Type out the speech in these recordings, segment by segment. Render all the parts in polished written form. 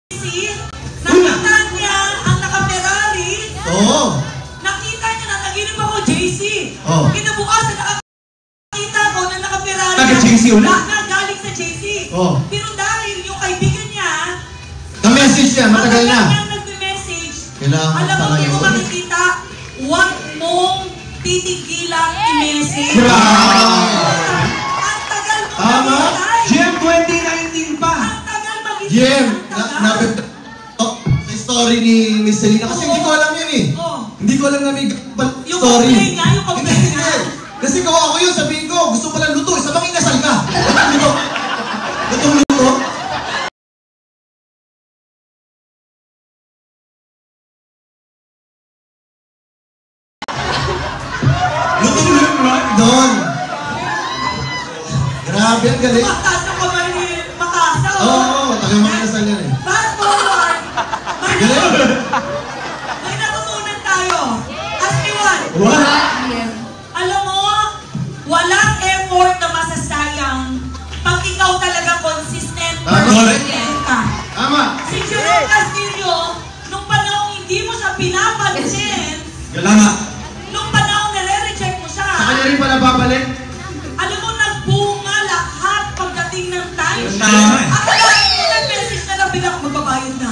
Nakita niya ang naka-Ferrari. Oo. Nakita niya na naginip ako, JC. Kinabukasan, nakakita ko na naka-Ferrari. Naka-JC ulit? Galing sa JC. Pero dahil yung kaibigan niya, na-message niya, matagal na. Ang nag-message, alam mo, hindi mo makikita, huwag mong titigilang i-message. Ang tagal mo mag-hintay. GM 2019 pa. Ang tagal mag-hintay. GM, sa story ni Miss Selena. Kasi hindi ko alam yun eh. Hindi ko alam na may story. Yung complain nga, yung complain nga. Kasi kung ako yun, sabihin ko, gusto pala luto. Isa bang inasal ka? Luto. Luto. Doon. Grabe, ang galing. Makasa ka ba ni Makasa? Oo, tagang mga inasal yan eh. Fast forward. Galing. May natutunan tayo. Ask me one. What? Alam mo, walang effort na masasayang pag ikaw talaga consistent ka. Tama. Si Jerome Castillo, nung panahon hindi mo siya pinapansin, nung panahon nare-reject mo siya, Sa kanya rin pala babalik? alam mo, nagbunga lahat pagdating ng time. Tama. Akalain mo nag-message na lang bilang magbabayad na.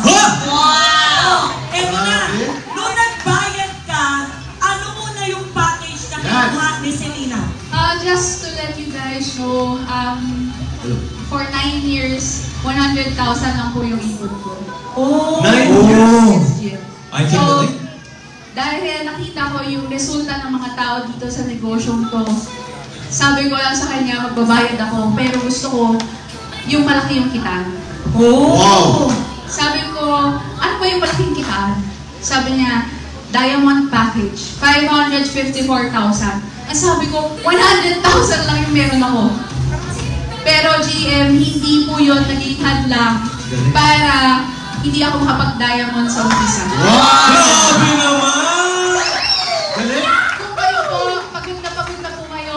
Wow! Eto na, nung nagbayad ka, ano muna yung package na kinuha ni Selena? Just to let you guys know, for 9 years, 100,000 lang po yung ipon ko. 9 years? Yes, I can't believe. Dahil nakita ko yung resulta ng mga tao dito sa negosyong to, sabi ko lang sa kanya, magbabayad ako, pero gusto ko yung malaki yung kitaan. Wow! Sabi ko, ano ba yung malaking kitaan? Sabi niya, diamond package, 554,000. Ang sabi ko, 100,000 lang yung meron ako. Pero GM, hindi po yun naging hadlang para hindi ako makapag-diamond sa umpisa. Grabe naman! Galing! Kung kayo po, pagod na po kayo,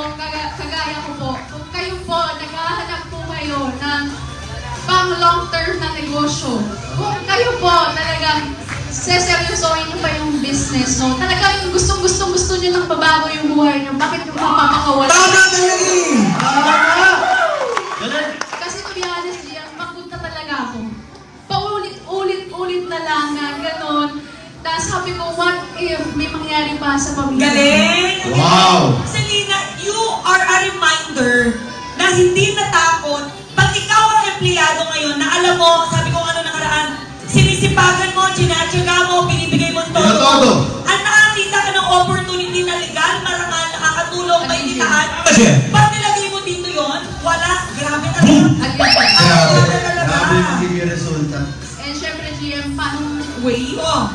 kagaya ko po, kung kayo po, naghahanap po kayo ng pang long term na negosyo, kung kayo po talagang seseryosohin niyo pa yung business, no? Talagang gusto niyo nang babago yung buhay niyo, bakit yung mapapakawala? Tama galing! Galing! Kasi to be honest, Gian, pagod na talaga ako. Paulit-ulit na lang na gano'n. Tapos sabi ko, what if may mangyari pa sa pamilya? Galing! Wow! Selena, you are a reminder na hindi natakot. Pag ikaw ang empleyado ngayon, na alam mo, sabi ko ano nakaraan, sinisipagan mo, chinatsaga mo, binibigay mo todo. At nakakita ka ng opportunity na legal, marangal, nakakatulong, may kitaan. Pag nilagay mo dito yon, wala, grabe talaga. Grabe yung magiging resulta. And syempre, GM, paano Way? yung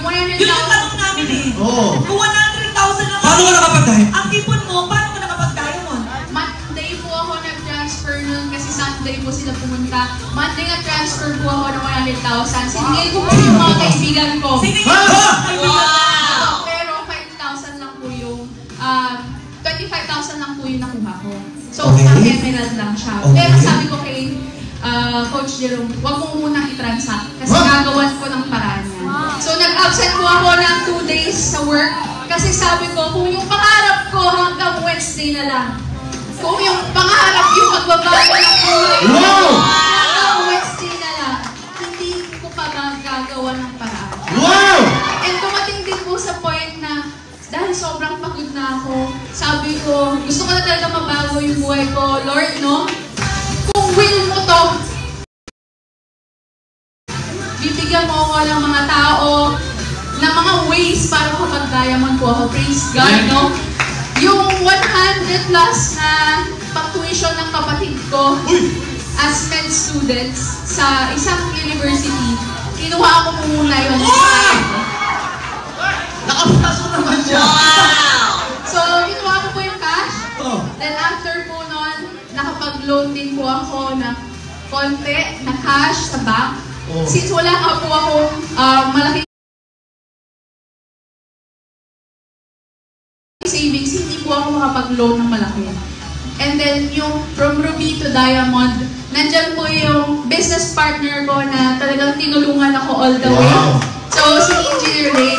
100,000? Yun yung tanong namin eh. Kung 100,000 lang. Paano ka nakapag-diamond? Ang tipon mo, paano ka nakapag-diamond? Monday po ako nag-transfer nun kasi Sunday po sila pumunta. Monday nag-transfer po ako ng 100,000. Sinigay ko po yung mga kaibigan ko. Wow! Pero 5,000 lang po yung, 25,000 lang po yung nakuha ko. So, isang emerald lang siya. Pero sabi ko kay Coach Jerome, huwag mo munang i-transact kasi gagawan ko ng paraan yan. So, nag-absent po ako ng 2 days sa work kasi sabi ko, kung yung pangarap ko hanggang Wednesday na lang, kung yung pangarap yung magbabago ng buhay ko, hanggang Wednesday na lang, hindi ko pa magagawa ng paraan. Wow! And dumating din po sa point na dahil sobrang pagod na ako, sabi ko, gusto ko na talaga mabago yung buhay ko. Lord, no? Kung will mo to, bibigyan mo ako ng mga tao na mga ways para makapag-diamond po ako. Praise God, no? Yung 100 plus na pang-tuition ng kapatid ko as med students sa isang university, kinuha ko muna yun. Nakapasok naman siya! So, kinuha ko po yung cash. Then after po nun, nakapag-loan din po ako ng konti na cash sa bank. Since wala nga po ako malaking savings, hindi po ako makapag-loan ng malaki. And then, yung from Ruby to Diamond, nandyan po yung business partner ko na talaga tinulungan ako all the way. Wow. So, si Engineer Ray,